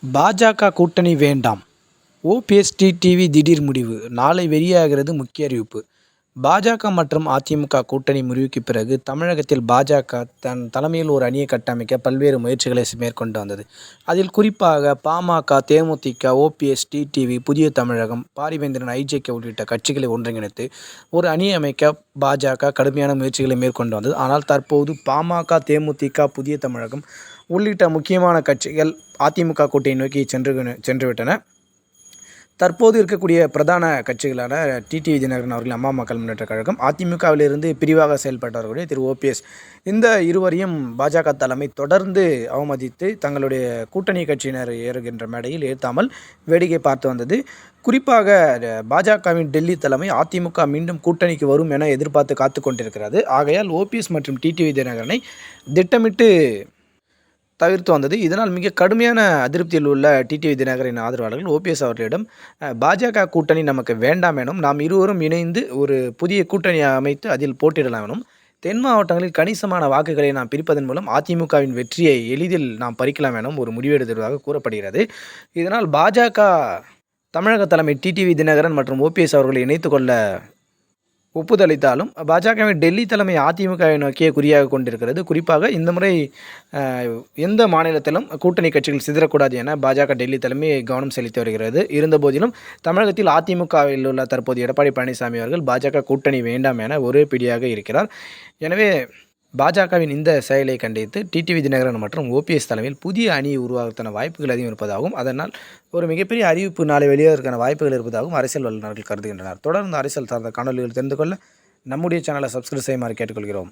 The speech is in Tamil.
பாஜக கூட்டணி வேண்டாம். ஓபிஎஸ், டிடிவி திடீர் முடிவு. நாளை வெளியாகிறது முக்கிய அறிவிப்பு. பாஜக மற்றும் அதிமுக கூட்டணி முறிவுக்கு பிறகு தமிழகத்தில் பாஜக தன் தலைமையில் ஒரு அணியை கட்டமைக்க பல்வேறு முயற்சிகளை மேற்கொண்டு வந்தது. அதில் குறிப்பாக பாமக, தேமுதிக, ஓபிஎஸ், டிடிவி, புதிய தமிழகம், பாரிவேந்தரன், ஐஜேகே உள்ளிட்ட கட்சிகளை ஒன்றிணைத்து ஒரு அணியை அமைக்க பாஜக கடுமையான முயற்சிகளை மேற்கொண்டு வந்தது. ஆனால் தற்போது பாமக, தேமுதிக, புதிய தமிழகம் உள்ளிட்ட முக்கியமான கட்சிகள் அதிமுக கூட்டணி நோக்கி சென்றுவிட்டன. தற்போது இருக்கக்கூடிய பிரதான கட்சிகளான டிடிவி தினகரன் அவர்கள் அம்மா மக்கள் முன்னேற்ற கழகம், அதிமுகவிலிருந்து பிரிவாக செயல்பட்டவர்களுடைய திரு ஓபிஎஸ், இந்த இருவரையும் பாஜக தலைமை தொடர்ந்து அவமதித்து தங்களுடைய கூட்டணி கட்சியினர் ஏறுகின்ற மேடையில் ஏற்றாமல் வேடிக்கை பார்த்து வந்தது. குறிப்பாக பாஜகவின் டெல்லி தலைமை அதிமுக மீண்டும் கூட்டணிக்கு வரும் என எதிர்பார்த்து காத்து கொண்டிருக்கிறது. ஆகையால் ஓபிஎஸ் மற்றும் டிடிவி தினகரனை திட்டமிட்டு தவிர்த்து வந்தது. இதனால் மிக கடுமையான அதிருப்தியில் உள்ள டிடிவி தினகரின் ஆதரவாளர்கள் ஓபிஎஸ் அவர்களிடம் பாஜக கூட்டணி நமக்கு வேண்டாம் எனும், நாம் இருவரும் இணைந்து ஒரு புதிய கூட்டணி அமைத்து அதில் போட்டியிடலாம் எனும், தென் மாவட்டங்களில் கணிசமான வாக்குகளை நாம் பிரிப்பதன் மூலம் அதிமுகவின் வெற்றியை எளிதில் நாம் பறிக்கலாம் எனும் ஒரு முடிவெடுத்ததாக கூறப்படுகிறது. இதனால் பாஜக தமிழக தலைமை டிடிவி தினகரன் மற்றும் ஓபிஎஸ் அவர்களை இணைத்து கொள்ள ஒப்புதளித்தாலும் பாஜகவின் டெல்லி தலைமை அதிமுகவை நோக்கிய குறியாக கொண்டிருக்கிறது. குறிப்பாக இந்த முறை எந்த மாநிலத்திலும் கூட்டணி கட்சிகள் சிதறக்கூடாது என பாஜக டெல்லி தலைமை கவனம் செலுத்தி வருகிறது. இருந்தபோதிலும் தமிழகத்தில் அதிமுகவில் உள்ள தற்போது எடப்பாடி பழனிசாமி அவர்கள் பாஜக கூட்டணி வேண்டாம் என ஒரே பிடியாக இருக்கிறார். எனவே பாஜகவின் இந்த செயலை கண்டித்து டிடிவி தினகரன் மற்றும் ஓபிஎஸ் தலைமையில் புதிய அணி உருவாவதற்கான வாய்ப்புகள் அதிகம் இருப்பதாகவும், அதனால் ஒரு மிகப்பெரிய அறிவிப்பு நாளை வெளியாவதற்கான வாய்ப்புகள் இருப்பதாகவும் அரசியல் வல்லுநர்கள் கருதுகின்றனர். தொடர்ந்து அரசியல் சார்ந்த காணொலிகள் தெரிந்து கொள்ள நம்முடைய சேனலை சப்ஸ்கிரைப் செய்யுமாறு கேட்டுக்கொள்கிறோம்.